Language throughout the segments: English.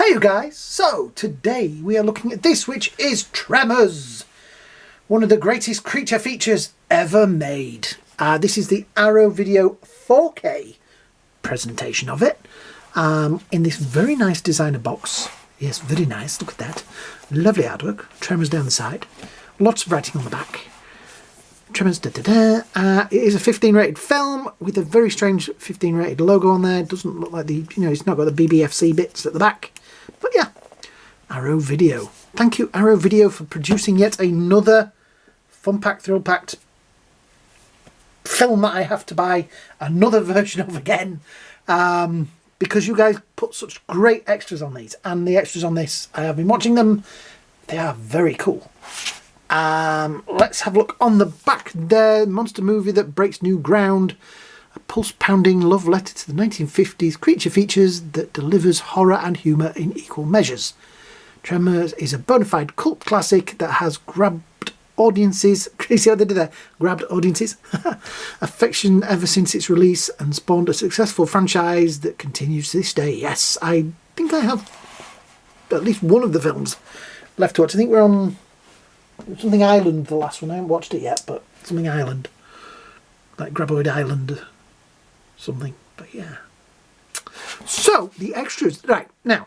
Hi you guys, so today we are looking at this, which is Tremors, one of the greatest creature features ever made. This is the Arrow Video 4K presentation of it, in this very nice designer box. Yes, very nice, look at that. Lovely artwork, Tremors down the side, lots of writing on the back. Tremors, It is a 15 rated film with a very strange 15 rated logo on there. It doesn't look like the, it's not got the BBFC bits at the back. But yeah, Arrow Video. Thank you, Arrow Video, for producing yet another fun-packed, thrill-packed film that I have to buy another version of again. Because you guys put such great extras on these. And the extras on this, I have been watching them. They are very cool. Let's have a look on the back there. Monster movie that breaks new ground. A pulse-pounding love letter to the 1950s creature features that delivers horror and humour in equal measures. Tremors is a bona fide cult classic that has grabbed audiences. See how they did that? Grabbed audiences. Affection ever since its release and spawned a successful franchise that continues to this day. Yes, I think I have at least one of the films left to watch. I think we're on something Island, the last one. I haven't watched it yet, but something Island. Like Graboid Island something. But yeah. So, the extras. Right, now,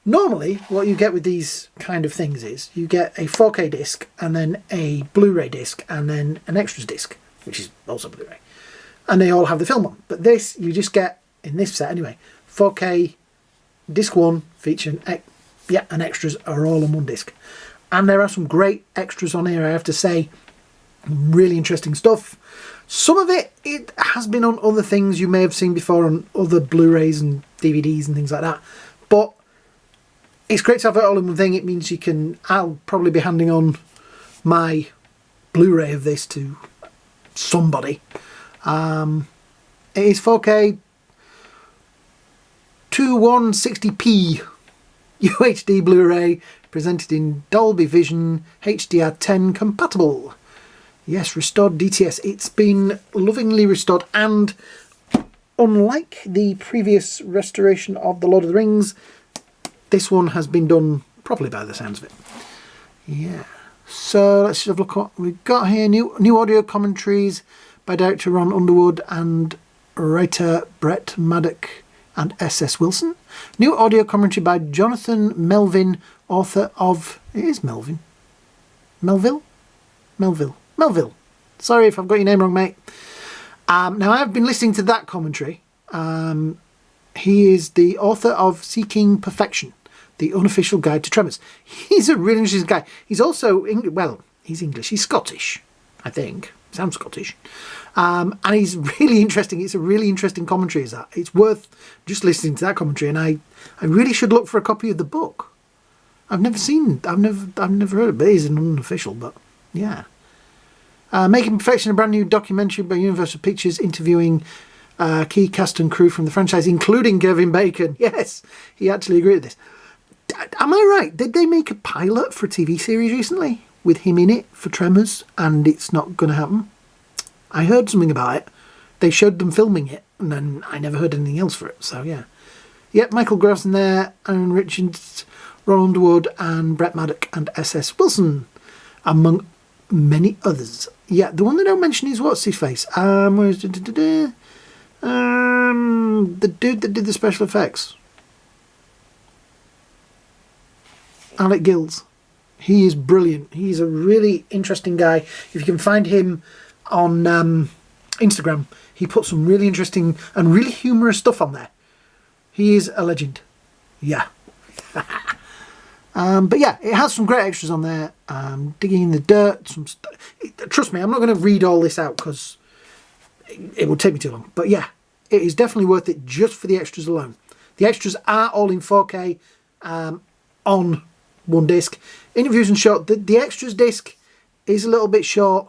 normally what you get with these kind of things is you get a 4K disc and then a Blu-ray disc and then an extras disc, which is also Blu-ray. And they all have the film on. But this, you just get, in this set anyway, 4K disc 1 featuring, and extras are all on one disc. And there are some great extras on here, I have to say. Really interesting stuff. Some of it has been on other things you may have seen before on other Blu-rays and DVDs and things like that. But it's great to have it all in one thing. It means you can... I'll probably be handing on my Blu-ray of this to somebody. It is 4K 2160p UHD Blu-ray, presented in Dolby Vision, HDR10 compatible. Yes, restored DTS. It's been lovingly restored, and unlike the previous restoration of The Lord of the Rings, this one has been done properly by the sounds of it. Yeah. So let's just have a look at what we've got here. New audio commentaries by director Ron Underwood and writer Brett Maddock and S.S. Wilson. New audio commentary by Jonathan Melville, author of... It is Melvin. Melville? Melville. Sorry if I've got your name wrong, mate. Now, I've been listening to that commentary. He is the author of Seeking Perfection, the unofficial guide to Tremors. He's a really interesting guy. He's also... Well, he's English. He's Scottish, I think. Sounds Scottish. And he's really interesting. It's a really interesting commentary, is that. It's worth just listening to that commentary, and I really should look for a copy of the book. I've never heard of it. It is an unofficial, but yeah. Making Perfection, a brand new documentary by Universal Pictures interviewing key cast and crew from the franchise, including Kevin Bacon. Yes, he actually agreed with this. Am I right? Did they make a pilot for a TV series recently with him in it for Tremors, and it's not going to happen? I heard something about it. They showed them filming it, and then I never heard anything else for it. So yeah. Yep, Michael Gross in there, Aaron Richards, Ron Underwood, and Brett Maddock and S.S. Wilson, among many others. Yeah, the one they don't mention is what's his face. Where's the dude that did the special effects? Alec Gills. He is brilliant. He's a really interesting guy. If you can find him on Instagram, he puts some really interesting and really humorous stuff on there. He is a legend. Yeah. But yeah, it has some great extras on there. Digging in the dirt. Trust me, I'm not going to read all this out because it will take me too long. But yeah, it is definitely worth it just for the extras alone. The extras are all in 4K on one disc. Interviews and short. The extras disc is a little bit short.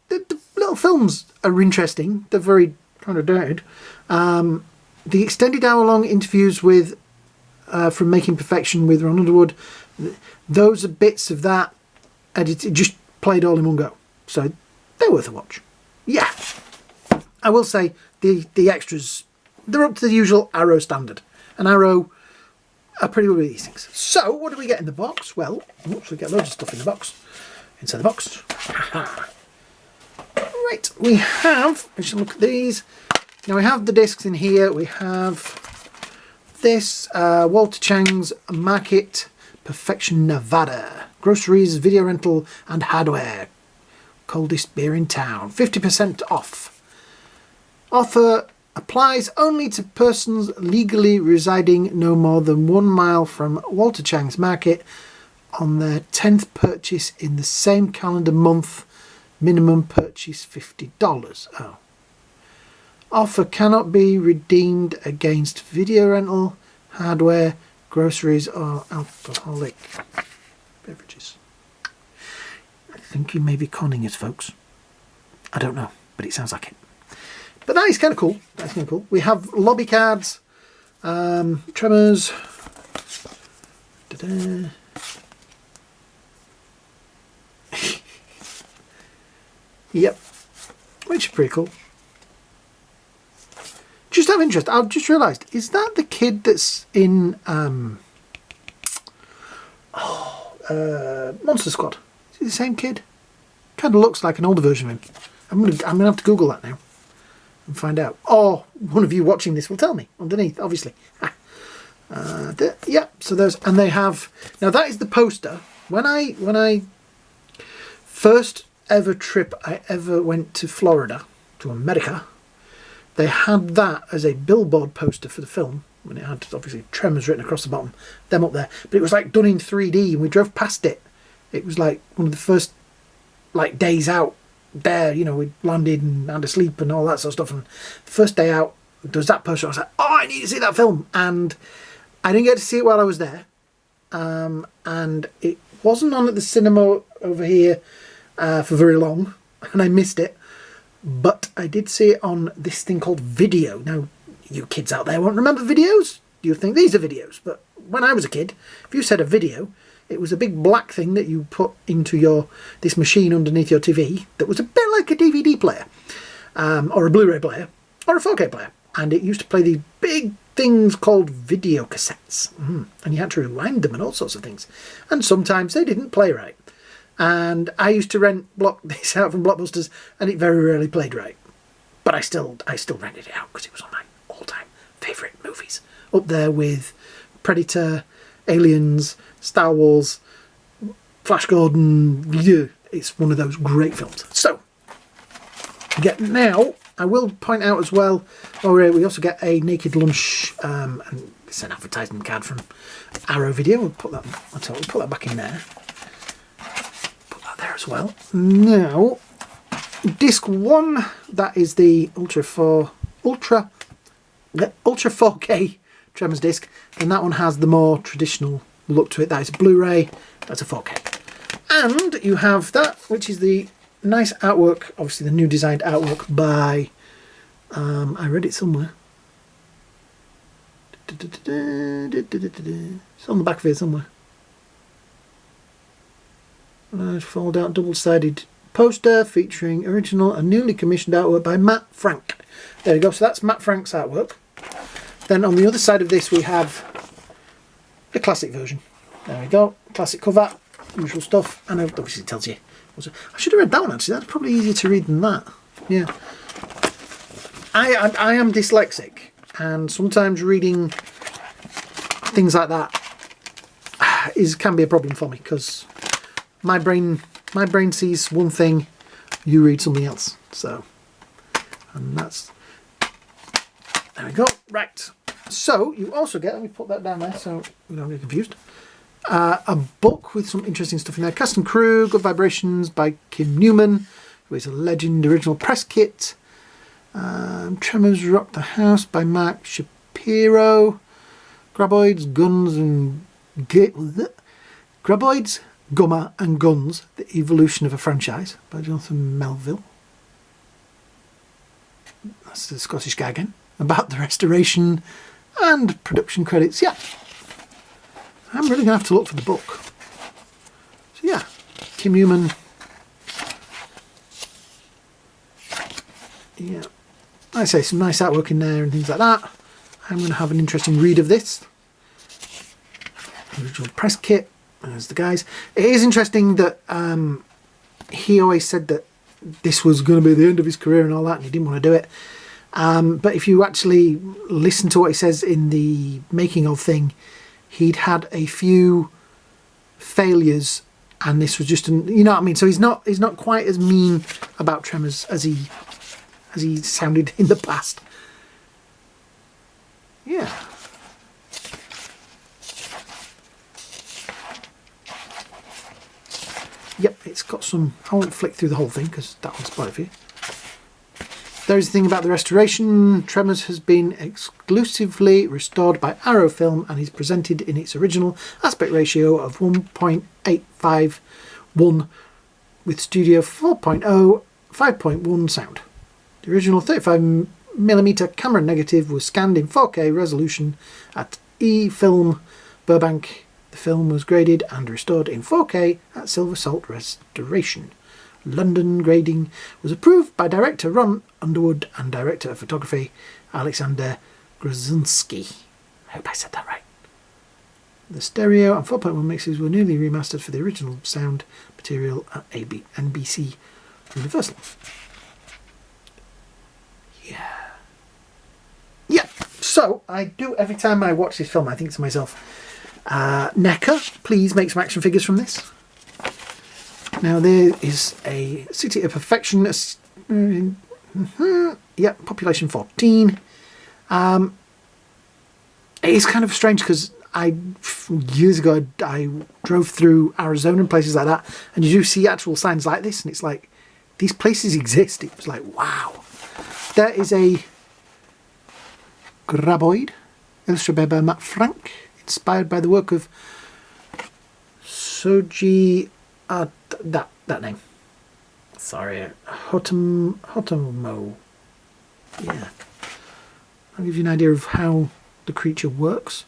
The little films are interesting. They're very kind of dated. The extended hour-long interviews with from Making Perfection with Ron Underwood, those are bits of that edited, just played all in one go. So they're worth a watch. Yeah. I will say the extras, they're up to the usual Arrow standard. And Arrow are pretty good with these things. So, what do we get in the box? Well, oops, we get loads of stuff in the box. Inside the box. Right, we have, let's look at these. Now we have the discs in here. We have this Walter Chang's Market Perfection Nevada. Groceries, video rental and hardware. Coldest beer in town. 50% off. Offer applies only to persons legally residing no more than 1 mile from Walter Chang's Market on their 10th purchase in the same calendar month. Minimum purchase $50. Oh. Offer cannot be redeemed against video rental, hardware, groceries or alcoholic beverages. I think you may be conning us, folks. I don't know, but it sounds like it. But that is kind of cool. That's kind of cool. We have lobby cards, Tremors. Yep, which is pretty cool. Just out of interest, I've just realised, is that the kid that's in Monster Squad? Is he the same kid? Kind of looks like an older version of him. I'm gonna have to Google that now and find out. Or one of you watching this will tell me underneath, obviously. Yeah, so there's, and they have, now that is the poster. When I first ever trip I ever went to Florida, to America, they had that as a billboard poster for the film, when it had obviously Tremors written across the bottom, them up there, but it was like done in 3D, and we drove past it. It was like one of the first like days out there, you know, we landed and had to sleep and all that sort of stuff, and the first day out there was that poster. I was like, oh, I need to see that film, and I didn't get to see it while I was there, and it wasn't on at the cinema over here for very long, and I missed it. But I did see it on this thing called video. Now, you kids out there won't remember videos. You think these are videos. But when I was a kid, if you said a video, it was a big black thing that you put into this machine underneath your TV that was a bit like a DVD player, or a Blu-ray player, or a 4K player. And it used to play these big things called video cassettes. And you had to rewind them and all sorts of things. And sometimes they didn't play right. And I used to rent this out from Blockbusters, and it very rarely played right. But I still rented it out because it was one of my all-time favourite movies. Up there with Predator, Aliens, Star Wars, Flash Gordon. Yeah, it's one of those great films. So, now, I will point out as well, we also get a Naked Lunch, and it's an advertising card from Arrowvideo. We'll put that back in there. There as well. Now, disc 1, that is the Ultra 4K Tremors disc, and that one has the more traditional look to it. That is a Blu-ray, that's a 4K. And you have that, which is the nice artwork, obviously the new designed artwork by, I read it somewhere. It's on the back of here somewhere. Fold out double-sided poster featuring original and newly commissioned artwork by Matt Frank. There we go, so that's Matt Frank's artwork. Then on the other side of this we have the classic version. There we go, classic cover, usual stuff, and obviously it tells you. I should have read that one actually, that's probably easier to read than that. Yeah. I am dyslexic, and sometimes reading things like that can be a problem for me, because my brain sees one thing, you read something else. So, and that's, there we go. Right. So you also get, let me put that down there so we don't get confused, a book with some interesting stuff in there. Cast and Crew, Good Vibrations by Kim Newman, who is a legend. Original press kit. Tremors Rock the House by Mark Shapiro. Graboids, Guns and Graboids, Gummer and Guns, The Evolution of a Franchise by Jonathan Melville. That's the Scottish guy again. About the restoration and production credits. Yeah, I'm really going to have to look for the book. So yeah, Kim Newman. Yeah, I say some nice artwork in there and things like that. I'm going to have an interesting read of this. original press kit. There's the guys. It is interesting that he always said that this was going to be the end of his career and all that, and he didn't want to do it. But if you actually listen to what he says in the making of thing, he'd had a few failures, and this was just you know what I mean. So he's not quite as mean about Tremors as he sounded in the past. Yeah. Yep, it's got some... I won't flick through the whole thing because that will spoil it for you. There's the thing about the restoration. Tremors has been exclusively restored by Arrow Film and is presented in its original aspect ratio of 1.851 with Studio 4.0 5.1 sound. The original 35mm camera negative was scanned in 4K resolution at E-Film Burbank. The film was graded and restored in 4K at Silver Salt Restoration. London grading was approved by director Ron Underwood and director of photography Alexander Grozynski. I hope I said that right. The stereo and 4.1 mixes were newly remastered for the original sound material at NBC Universal. Yeah, so I do, every time I watch this film, I think to myself, NECA, please make some action figures from this. Now there is a City of Perfection, yeah, population 14. It is kind of strange because years ago I drove through Arizona and places like that, and you do see actual signs like this, and it's like, these places exist. It was like, wow. There is a Graboid, illustrated by Matt Frank, inspired by the work of Soji, that name. Sorry, Hotomo. Yeah. I'll give you an idea of how the creature works.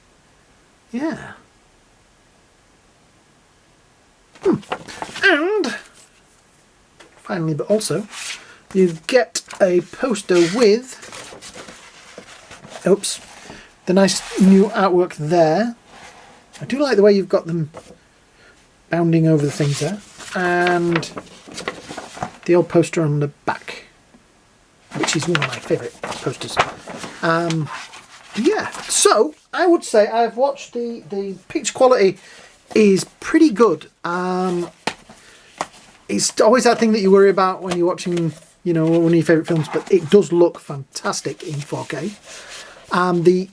Yeah. And finally, but also, you get a poster with, oops, the nice new artwork there. I do like the way you've got them bounding over the things there. And the old poster on the back, which is one of my favourite posters. Yeah, so I would say I've watched the picture quality is pretty good. It's always that thing that you worry about when you're watching, you know, one of your favourite films, but it does look fantastic in 4K. The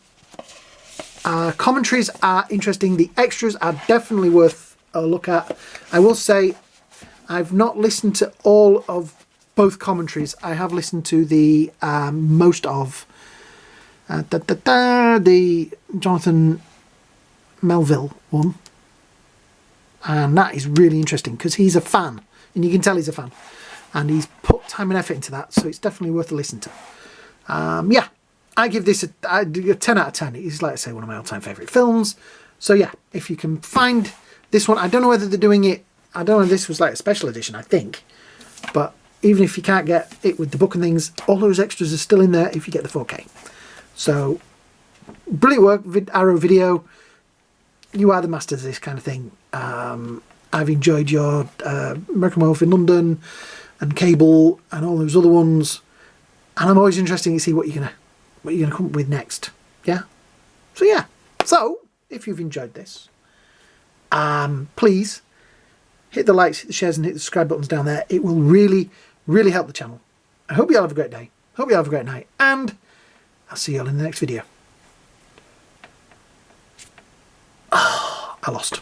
commentaries are interesting. The extras are definitely worth a look at. I will say I've not listened to all of both commentaries. I have listened to the most of the Jonathan Melville one, and that is really interesting because he's a fan, and you can tell he's a fan, and he's put time and effort into that, so it's definitely worth a listen to. Yeah, I give this a 10 out of 10. It's, like I say, one of my all-time favourite films. So yeah, if you can find this one, I don't know whether they're doing it, I don't know if this was like a special edition, I think, but even if you can't get it with the book and things, all those extras are still in there if you get the 4K. So, brilliant work, Arrow Video. You are the masters of this kind of thing. I've enjoyed your American Wolf in London and Cable and all those other ones, and I'm always interested to see what you're gonna come up with next. Yeah. So yeah. So if you've enjoyed this, please hit the likes, hit the shares, and hit the subscribe buttons down there. It will really, really help the channel. I hope you all have a great day. Hope you all have a great night, and I'll see you all in the next video. Oh, I lost.